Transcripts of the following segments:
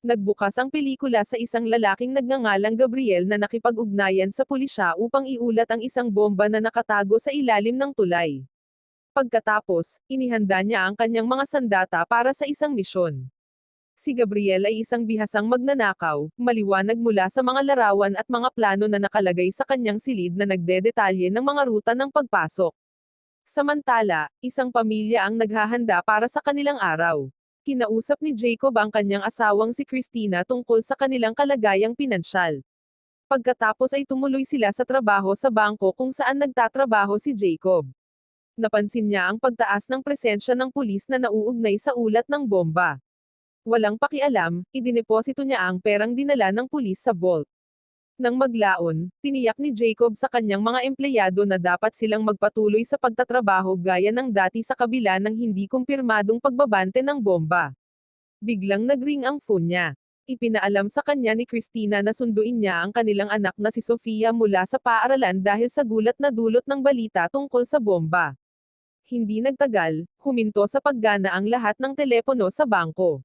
Nagbukas ang pelikula sa isang lalaking nagngangalang Gabriel na nakipag-ugnayan sa pulisya upang iulat ang isang bomba na nakatago sa ilalim ng tulay. Pagkatapos, inihanda niya ang kanyang mga sandata para sa isang misyon. Si Gabriel ay isang bihasang magnanakaw, maliwanag mula sa mga larawan at mga plano na nakalagay sa kanyang silid na nagdedetalye ng mga ruta ng pagpasok. Samantala, isang pamilya ang naghahanda para sa kanilang araw. Kinausap ni Jacob ang kanyang asawang si Christina tungkol sa kanilang kalagayang pinansyal. Pagkatapos ay tumuloy sila sa trabaho sa bangko kung saan nagtatrabaho si Jacob. Napansin niya ang pagtaas ng presensya ng pulis na nauugnay sa ulat ng bomba. Walang pakialam, idineposito niya ang perang dinala ng pulis sa vault. Nang maglaon, tiniyak ni Jacob sa kanyang mga empleyado na dapat silang magpatuloy sa pagtatrabaho gaya ng dati sa kabila ng hindi kumpirmadong pagbabante ng bomba. Biglang nagring ang phone niya. Ipinaalam sa kanya ni Christina na sunduin niya ang kanilang anak na si Sofia mula sa paaralan dahil sa gulat na dulot ng balita tungkol sa bomba. Hindi nagtagal, huminto sa paggana ang lahat ng telepono sa bangko.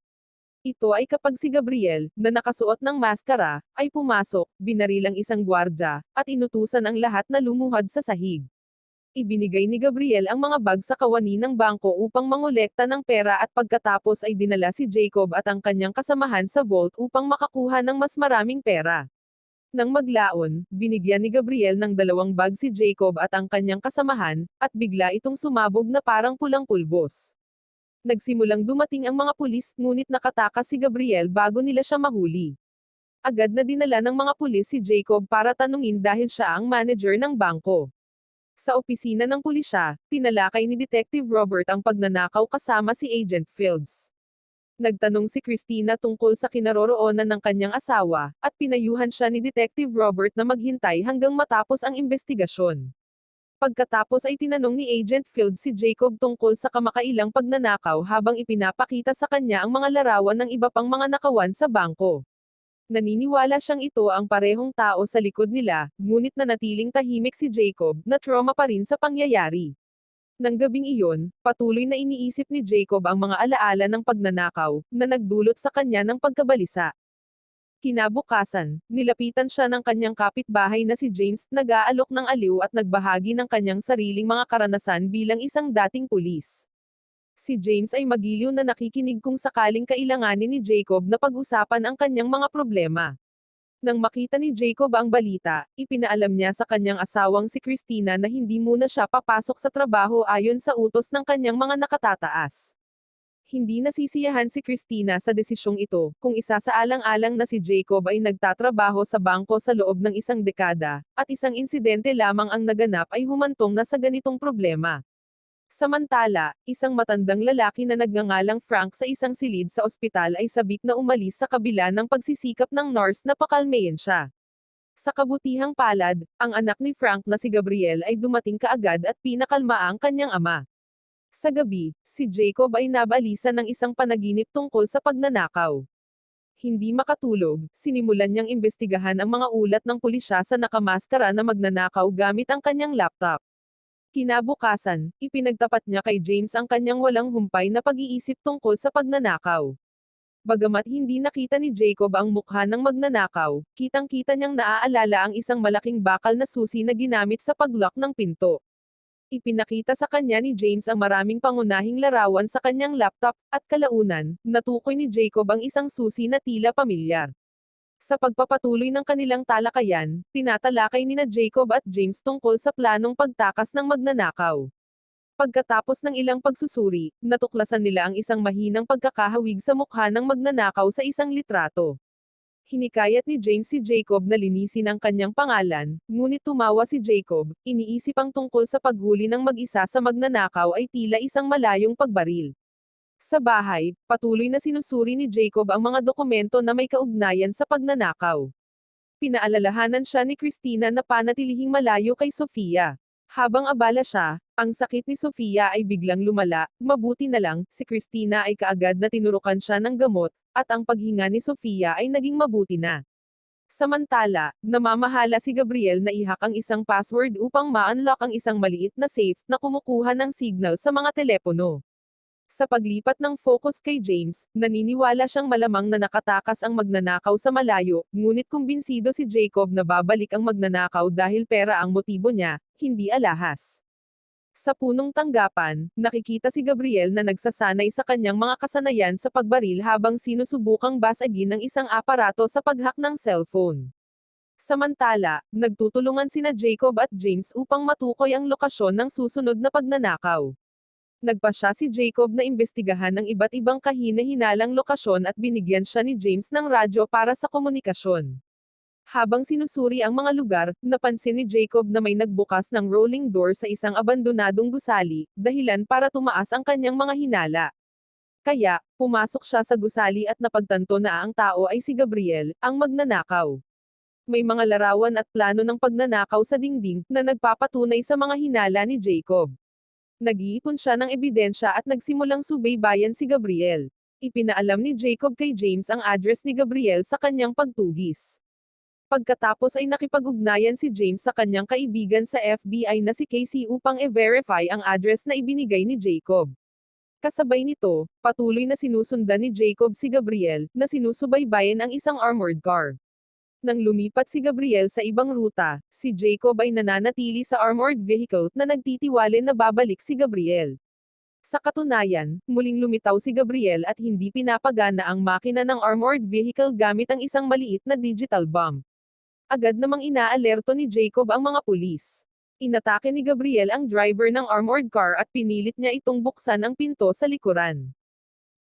Ito ay kapag si Gabriel, na nakasuot ng maskara, ay pumasok, binarilang isang gwardya, at inutusan ang lahat na lumuhad sa sahig. Ibinigay ni Gabriel ang mga bag sa kawani ng bangko upang mangolekta ng pera at pagkatapos ay dinala si Jacob at ang kanyang kasamahan sa vault upang makakuha ng mas maraming pera. Nang maglaon, binigyan ni Gabriel ng 2 bag si Jacob at ang kanyang kasamahan, at bigla itong sumabog na parang pulang pulbos. Nagsimulang dumating ang mga pulis, ngunit nakatakas si Gabriel bago nila siya mahuli. Agad na dinala ng mga pulis si Jacob para tanungin dahil siya ang manager ng bangko. Sa opisina ng pulisya, tinalakay ni Detective Robert ang pagnanakaw kasama si Agent Fields. Nagtanong si Christina tungkol sa kinaroroonan ng kanyang asawa, at pinayuhan siya ni Detective Robert na maghintay hanggang matapos ang investigasyon. Pagkatapos ay tinanong ni Agent Fields si Jacob tungkol sa kamakailang pagnanakaw habang ipinapakita sa kanya ang mga larawan ng iba pang mga nakawan sa bangko. Naniniwala siyang ito ang parehong tao sa likod nila, ngunit nanatiling tahimik si Jacob, na trauma pa rin sa pangyayari. Nang gabing iyon, patuloy na iniisip ni Jacob ang mga alaala ng pagnanakaw, na nagdulot sa kanya ng pagkabalisa. Kinabukasan, nilapitan siya ng kanyang kapitbahay na si James, nag-aalok ng aliw at nagbahagi ng kanyang sariling mga karanasan bilang isang dating pulis. Si James ay magiliw na nakikinig kung sakaling kailanganin ni Jacob na pag-usapan ang kanyang mga problema. Nang makita ni Jacob ang balita, ipinaalam niya sa kanyang asawang si Christina na hindi muna siya papasok sa trabaho ayon sa utos ng kanyang mga nakatataas. Hindi nasisiyahan si Christina sa desisyong ito, kung isasaalang-alang na si Jacob ay nagtatrabaho sa bangko sa loob ng 1 dekada, at isang insidente lamang ang naganap ay humantong na sa ganitong problema. Samantala, isang matandang lalaki na nagngangalang Frank sa isang silid sa ospital ay sabik na umalis sa kabila ng pagsisikap ng nurse na pakalmayin siya. Sa kabutihang palad, ang anak ni Frank na si Gabriel ay dumating kaagad at pinakalma ang kanyang ama. Sa gabi, si Jacob ay nabalisa ng isang panaginip tungkol sa pagnanakaw. Hindi makatulog, sinimulan niyang imbestigahan ang mga ulat ng pulisya sa nakamaskara na magnanakaw gamit ang kanyang laptop. Kinabukasan, ipinagtapat niya kay James ang kanyang walang humpay na pag-iisip tungkol sa pagnanakaw. Bagamat hindi nakita ni Jacob ang mukha ng magnanakaw, kitang-kita niyang naaalala ang isang malaking bakal na susi na ginamit sa paglock ng pinto. Ipinakita sa kanya ni James ang maraming pangunahing larawan sa kanyang laptop, at kalaunan, natukoy ni Jacob ang isang susi na tila pamilyar. Sa pagpapatuloy ng kanilang talakayan, tinatalakay nina Jacob at James tungkol sa planong pagtakas ng magnanakaw. Pagkatapos ng ilang pagsusuri, natuklasan nila ang isang mahinang pagkakahawig sa mukha ng magnanakaw sa isang litrato. Hinikayat ni James si Jacob na linisin ang kanyang pangalan, ngunit tumawa si Jacob, iniisip ang tungkol sa paghuli ng mag-isa sa magnanakaw ay tila isang malayong pagbaril. Sa bahay, patuloy na sinusuri ni Jacob ang mga dokumento na may kaugnayan sa pagnanakaw. Pinaalalahanan siya ni Christina na panatilihing malayo kay Sofia. Habang abala siya, ang sakit ni Sofia ay biglang lumala, mabuti na lang, si Christina ay kaagad na tinurukan siya ng gamot, at ang paghinga ni Sofia ay naging mabuti na. Samantala, namamahala si Gabriel na ihak ang isang password upang ma-unlock ang isang maliit na safe na kumukuha ng signal sa mga telepono. Sa paglipat ng focus kay James, naniniwala siyang malamang na nakatakas ang magnanakaw sa malayo, ngunit kumbinsido si Jacob na babalik ang magnanakaw dahil pera ang motibo niya, hindi alahas. Sa punong tanggapan, nakikita si Gabriel na nagsasanay sa kanyang mga kasanayan sa pagbaril habang sinusubukang basagin ng isang aparato sa paghak ng cellphone. Samantala, nagtutulungan sina Jacob at James upang matukoy ang lokasyon ng susunod na pagnanakaw. Nagpasya si Jacob na imbestigahan ang iba't ibang kahina-hinalang lokasyon at binigyan siya ni James ng radyo para sa komunikasyon. Habang sinusuri ang mga lugar, napansin ni Jacob na may nagbukas ng rolling door sa isang abandonadong gusali, dahilan para tumaas ang kanyang mga hinala. Kaya, pumasok siya sa gusali at napagtanto na ang tao ay si Gabriel, ang magnanakaw. May mga larawan at plano ng pagnanakaw sa dingding na nagpapatunay sa mga hinala ni Jacob. Nag-iipon siya ng ebidensya at nagsimulang subaybayan si Gabriel. Ipinaalam ni Jacob kay James ang address ni Gabriel sa kanyang pagtugis. Pagkatapos ay nakipag-ugnayan si James sa kanyang kaibigan sa FBI na si Casey upang i-verify ang address na ibinigay ni Jacob. Kasabay nito, patuloy na sinusundan ni Jacob si Gabriel, na sinusubaybayan ang isang armored car. Nang lumipat si Gabriel sa ibang ruta, si Jacob ay nananatili sa armored vehicle na nagtitiwala na babalik si Gabriel. Sa katunayan, muling lumitaw si Gabriel at hindi pinapagana ang makina ng armored vehicle gamit ang isang maliit na digital bomb. Agad namang inaalerto ni Jacob ang mga pulis. Inatake ni Gabriel ang driver ng armored car at pinilit niya itong buksan ang pinto sa likuran.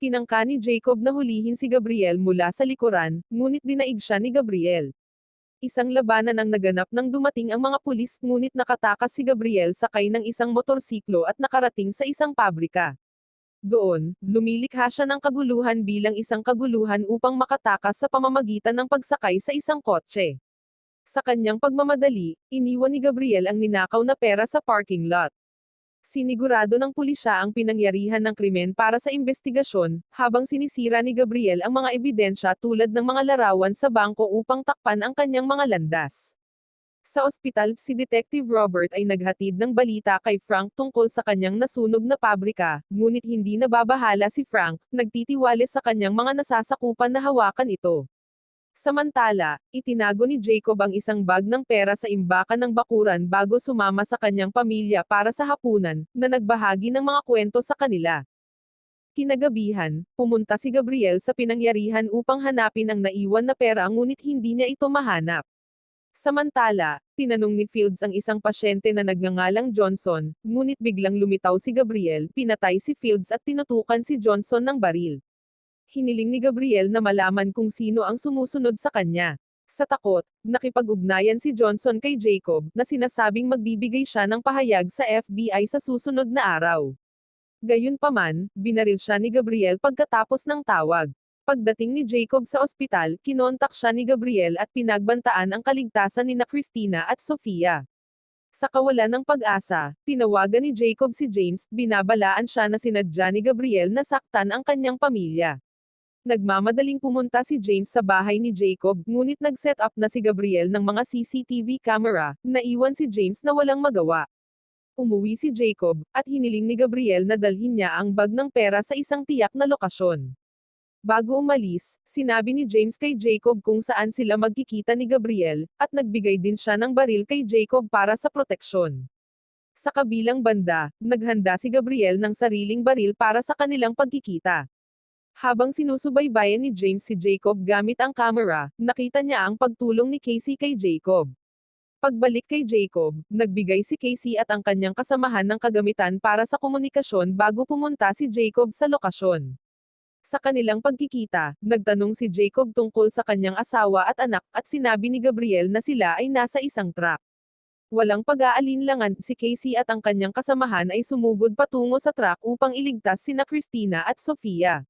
Tinangka ni Jacob na hulihin si Gabriel mula sa likuran, ngunit dinaig siya ni Gabriel. Isang labanan ang naganap nang dumating ang mga pulis, ngunit nakatakas si Gabriel sakay ng isang motorsiklo at nakarating sa isang pabrika. Doon, lumilikha siya ng kaguluhan bilang isang kaguluhan upang makatakas sa pamamagitan ng pagsakay sa isang kotse. Sa kanyang pagmamadali, iniwan ni Gabriel ang ninakaw na pera sa parking lot. Sinigurado ng pulisya ang pinangyarihan ng krimen para sa investigasyon, habang sinisira ni Gabriel ang mga ebidensya tulad ng mga larawan sa bangko upang takpan ang kanyang mga landas. Sa ospital, si Detective Robert ay naghatid ng balita kay Frank tungkol sa kanyang nasunog na pabrika, ngunit hindi nababahala si Frank, nagtitiwala sa kanyang mga nasasakupan na hawakan ito. Samantala, itinago ni Jacob ang isang bag ng pera sa imbakan ng bakuran bago sumama sa kanyang pamilya para sa hapunan, na nagbahagi ng mga kwento sa kanila. Kinagabihan, pumunta si Gabriel sa pinangyarihan upang hanapin ang naiwan na pera ngunit hindi niya ito mahanap. Samantala, tinanong ni Fields ang isang pasyente na nagngangalang Johnson, ngunit biglang lumitaw si Gabriel, pinatay si Fields at tinutukan si Johnson ng baril. Hiniling ni Gabriel na malaman kung sino ang sumusunod sa kanya. Sa takot, nakipag-ugnayan si Johnson kay Jacob, na sinasabing magbibigay siya ng pahayag sa FBI sa susunod na araw. Gayunpaman, binaril siya ni Gabriel pagkatapos ng tawag. Pagdating ni Jacob sa ospital, kinontak siya ni Gabriel at pinagbantaan ang kaligtasan nina Christina at Sofia. Sa kawalan ng pag-asa, tinawagan ni Jacob si James, binabalaan siya na sinadya ni Gabriel na saktan ang kanyang pamilya. Nagmamadaling pumunta si James sa bahay ni Jacob, ngunit nag-set up na si Gabriel ng mga CCTV camera, naiwan si James na walang magawa. Umuwi si Jacob, at hiniling ni Gabriel na dalhin niya ang bag ng pera sa isang tiyak na lokasyon. Bago umalis, sinabi ni James kay Jacob kung saan sila magkikita ni Gabriel, at nagbigay din siya ng baril kay Jacob para sa proteksyon. Sa kabilang banda, naghanda si Gabriel ng sariling baril para sa kanilang pagkikita. Habang sinusubaybayan ni James si Jacob gamit ang camera, nakita niya ang pagtulong ni Casey kay Jacob. Pagbalik kay Jacob, nagbigay si Casey at ang kanyang kasamahan ng kagamitan para sa komunikasyon bago pumunta si Jacob sa lokasyon. Sa kanilang pagkikita, nagtanong si Jacob tungkol sa kanyang asawa at anak at sinabi ni Gabriel na sila ay nasa isang truck. Walang pag-aalinlangan, si Casey at ang kanyang kasamahan ay sumugod patungo sa truck upang iligtas sina Christina at Sofia.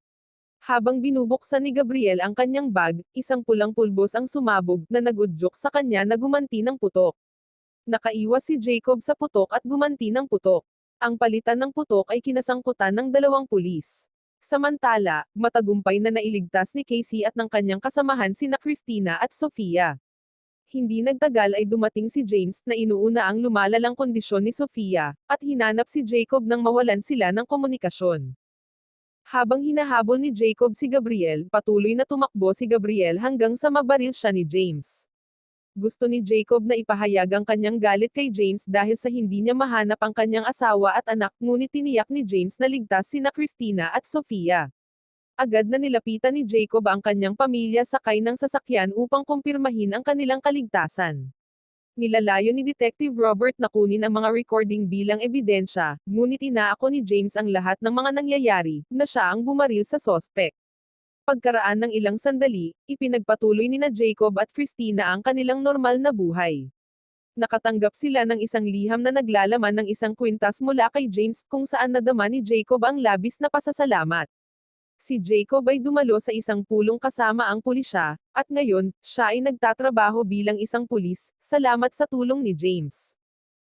Habang binubuksan ni Gabriel ang kanyang bag, isang pulang pulbos ang sumabog na nagudyok sa kanya na gumanti ng putok. Nakaiwas si Jacob sa putok at gumanti ng putok. Ang palitan ng putok ay kinasangkutan ng 2 pulis. Samantala, matagumpay na nailigtas ni Casey at ng kanyang kasamahan sina Christina at Sofia. Hindi nagtagal ay dumating si James na inuuna ang lumalalang kondisyon ni Sofia, at hinanap si Jacob nang mawalan sila ng komunikasyon. Habang hinahabol ni Jacob si Gabriel, patuloy na tumakbo si Gabriel hanggang sa mabaril siya ni James. Gusto ni Jacob na ipahayag ang kanyang galit kay James dahil sa hindi niya mahanap ang kanyang asawa at anak, ngunit tiniyak ni James na ligtas sina Christina at Sofia. Agad na nilapitan ni Jacob ang kanyang pamilya sakay ng sasakyan upang kumpirmahin ang kanilang kaligtasan. Nilalayo ni Detective Robert na kunin ang mga recording bilang ebidensya, ngunit inaako ni James ang lahat ng mga nangyayari, na siya ang bumaril sa sospek. Pagkaraan ng ilang sandali, ipinagpatuloy ni na Jacob at Christina ang kanilang normal na buhay. Nakatanggap sila ng isang liham na naglalaman ng isang kwintas mula kay James kung saan nadama ni Jacob ang labis na pasasalamat. Si Jacob ay dumalo sa isang pulong kasama ang pulisya, at ngayon, siya ay nagtatrabaho bilang isang pulis, salamat sa tulong ni James.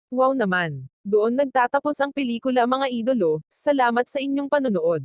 Wow naman! Doon nagtatapos ang pelikula mga idolo, salamat sa inyong panonood.